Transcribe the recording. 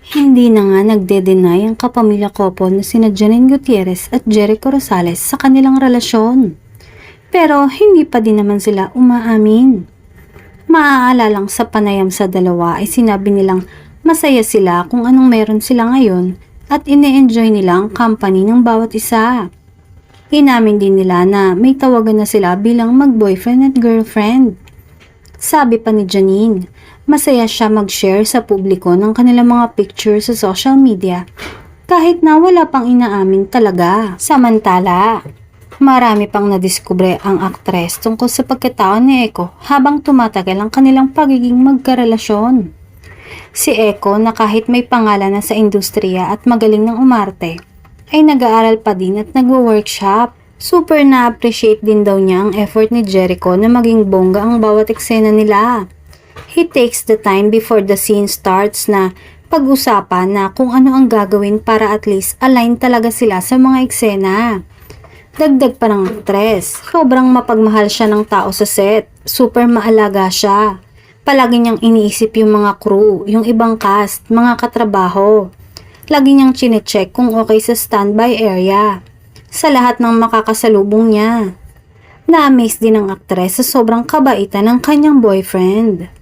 Hindi na nga nagde-deny ang kapamilya couple na sina Janine Gutierrez at Jericho Rosales sa kanilang relasyon. Pero hindi pa din naman sila umaamin. Maaalalang sa panayam sa dalawa ay sinabi nilang masaya sila kung anong meron sila ngayon at ine-enjoy nila ang company ng bawat isa. Inamin din nila na may tawagan na sila bilang mag-boyfriend at girlfriend. Sabi pa ni Janine, masaya siya mag-share sa publiko ng kanilang mga picture sa social media kahit na wala pang inaamin talaga. Samantala, marami pang nadiskubre ang aktres tungkol sa pagkatao ni Eko habang tumatagal ang kanilang pagiging magkarelasyon. Si Eko na kahit may pangalan na sa industriya at magaling ng umarte, ay nag-aaral pa din at nagwo-workshop. Super na-appreciate din daw niya ang effort ni Jericho na maging bongga ang bawat eksena nila. He takes the time before the scene starts na pag-usapan na kung ano ang gagawin para at least align talaga sila sa mga eksena. Dagdag pa ng aktres, sobrang mapagmahal siya ng tao sa set, super maalaga siya. Palagi niyang iniisip yung mga crew, yung ibang cast, mga katrabaho. Lagi niyang chinecheck kung okay sa standby area. Sa lahat ng makakasalubong niya. Na-amaze din ang aktres sa sobrang kabaitan ng kanyang boyfriend.